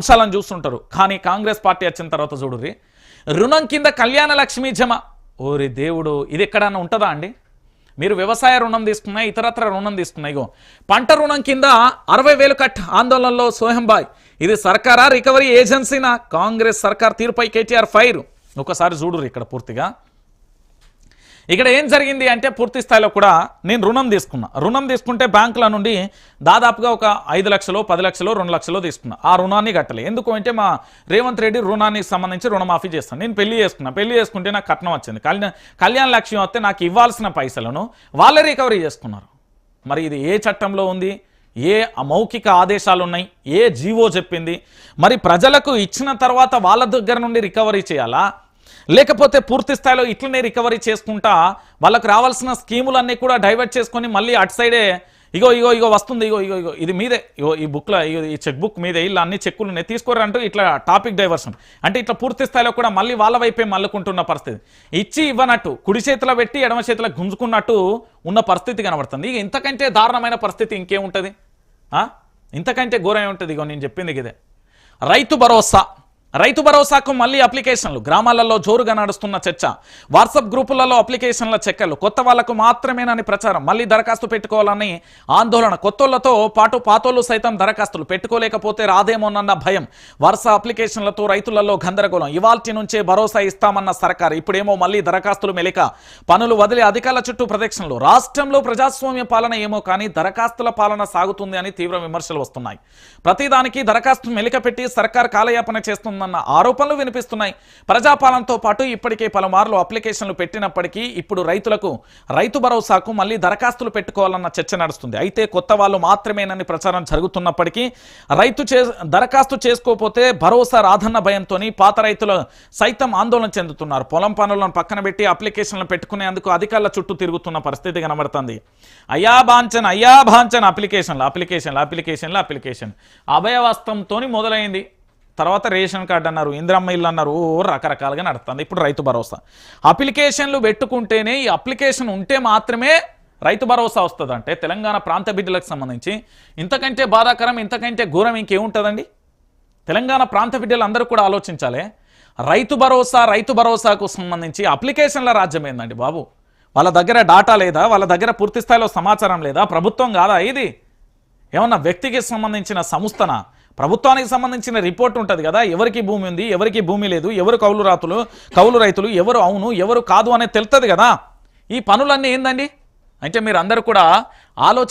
అంశాలను చూస్తుంటారు. కానీ కాంగ్రెస్ పార్టీ వచ్చిన తర్వాత చూడుర్రి, రుణం కింద కళ్యాణ లక్ష్మి జమ. ఓరి దేవుడు, ఇది ఎక్కడన్నా ఉంటుందా అండి? మీరు వ్యవసాయ రుణం తీసుకున్నా, ఇతరత్ర రుణం తీసుకున్నా, ఇగో పంట రుణం కింద 60,000 కట్. ఆందోళనలో సోహంబాయ్. ఇది సర్కారా రికవరీ ఏజెన్సీనా? కాంగ్రెస్ సర్కార్ తీరుపై కేటీఆర్ ఫైర్. ఒకసారి చూడుర్రి ఇక్కడ పూర్తిగా. ఇక్కడ ఏం జరిగింది అంటే పూర్తి స్థాయిలో కూడా నేను రుణం తీసుకుంటే బ్యాంకుల నుండి దాదాపుగా ఒక 5 లక్షలు 10 లక్షలు 2 లక్షలు తీసుకున్నా. ఆ రుణాన్ని కట్టలే. ఎందుకు అంటే మా రేవంత్ రెడ్డి రుణానికి సంబంధించి రుణమాఫీ చేస్తాను. నేను పెళ్లి చేసుకుంటే నాకు కట్నం వచ్చింది. కళ్యాణ లక్ష్యం వస్తే నాకు ఇవ్వాల్సిన పైసలను వాళ్ళే రికవరీ చేసుకున్నారు. మరి ఇది ఏ చట్టంలో ఉంది? ఏ అమౌఖిక ఆదేశాలు ఉన్నాయి? ఏ జీవో చెప్పింది? మరి ప్రజలకు ఇచ్చిన తర్వాత వాళ్ళ దగ్గర నుండి రికవరీ చేయాలా, లేకపోతే పూర్తి స్థాయిలో ఇట్లనే రికవరీ చేసుకుంటా వాళ్ళకు రావాల్సిన స్కీములన్నీ కూడా డైవర్ట్ చేసుకొని మళ్ళీ అటు సైడే ఇగో వస్తుంది, ఇగో ఇది మీదే, ఈ బుక్లో ఈ చెక్ బుక్ మీదే, ఇలా అన్ని చెక్కులు తీసుకోరంటూ ఇట్లా టాపిక్ డైవర్షన్ అంటే ఇట్లా పూర్తి స్థాయిలో కూడా మళ్ళీ వాళ్ళ వైపే మళ్ళుకుంటున్న పరిస్థితి. ఇచ్చి ఇవ్వనట్టు కుడి చేతిలో పెట్టి ఎడమ చేతిలో గుంజుకున్నట్టు ఉన్న పరిస్థితి కనబడుతుంది. ఇక ఇంతకంటే దారుణమైన పరిస్థితి ఇంకేముంటుంది? ఇంతకంటే ఘోరం ఏముంటుంది? ఇగో నేను చెప్పింది ఇదే. రైతు భరోసాకు మళ్ళీ అప్లికేషన్లు. గ్రామాలలో జోరుగా నడుస్తున్న చర్చ. వాట్సాప్ గ్రూపులలో అప్లికేషన్ల చెక్కలు. కొత్త వాళ్లకు మాత్రమేనని ప్రచారం. మళ్ళీ దరఖాస్తు పెట్టుకోవాలని ఆందోళన. కొత్తోళ్లతో పాటు పాతోళ్లు సైతం దరఖాస్తులు పెట్టుకోలేకపోతే రాదేమోనన్న భయం. వరుస అప్లికేషన్లతో రైతులలో గందరగోళం. ఇవాల్టి నుంచే భరోసా ఇస్తామన్న సర్కారు ఇప్పుడేమో మళ్ళీ దరఖాస్తులు మెలిక. పనులు వదిలి అధికారుల చుట్టూ ప్రదక్షిణలు. రాష్ట్రంలో ప్రజాస్వామ్య పాలన ఏమో కానీ దరఖాస్తుల పాలన సాగుతుంది అని తీవ్ర విమర్శలు వస్తున్నాయి. ప్రతిదానికి దరఖాస్తు మెలిక పెట్టి సర్కార్ కాలయాపన చేస్తుంది ఆరోపణలు వినిపిస్తున్నాయి. ప్రజాపాలనతో పాటు ఇప్పటికే పలుమార్లు అప్లికేషన్లు పెట్టినప్పటికీ ఇప్పుడు రైతు భరోసాకు మళ్ళీ దరఖాస్తులు పెట్టుకోవాలన్న చర్చ నడుస్తుంది. అయితే కొత్త వాళ్ళు మాత్రమేనని ప్రచారం జరుగుతున్నప్పటికీ దరఖాస్తు చేసుకోకపోతే భరోసా రాదన్న భయంతో పాత రైతులు సైతం ఆందోళన చెందుతున్నారు. పొలం పనులను పక్కన పెట్టి అప్లికేషన్లు పెట్టుకునేందుకు అధికారుల చుట్టూ తిరుగుతున్న పరిస్థితి కనబడుతుంది. అయ్యా భాంచన్ అప్లికేషన్ అభయవస్తంతో మొదలైంది. తర్వాత రేషన్ కార్డు అన్నారు, ఇందిరమ్మ ఇల్లు అన్నారు, రకరకాలుగా నడుస్తుంది. ఇప్పుడు రైతు భరోసా అప్లికేషన్లు పెట్టుకుంటేనే, ఈ అప్లికేషన్ ఉంటే మాత్రమే రైతు భరోసా వస్తుంది. అంటే తెలంగాణ ప్రాంత బిడ్డలకు సంబంధించి ఇంతకంటే బాధాకరం, ఇంతకంటే ఘోరం ఇంకేముంటుందండి? తెలంగాణ ప్రాంత బిడ్డలు అందరూ కూడా ఆలోచించాలి. రైతు భరోసాకు సంబంధించి అప్లికేషన్ల రాజ్యం ఏందండి బాబు? వాళ్ళ దగ్గర డాటా లేదా? వాళ్ళ దగ్గర పూర్తి స్థాయిలో సమాచారం లేదా? ప్రభుత్వం కాదా ఇది? ఏమన్నా వ్యక్తికి సంబంధించిన సంస్థన? ప్రభుత్వానికి సంబంధించిన రిపోర్ట్ ఉంటుంది కదా, ఎవరికి భూమి ఉంది, ఎవరికి భూమి లేదు, ఎవరు కౌలు రైతులు, ఎవరు అవును ఎవరు కాదు అనేది తెలుస్తుంది కదా. ఈ పనులన్నీ ఏందండి? అంటే మీరు అందరూ కూడా ఆలోచించి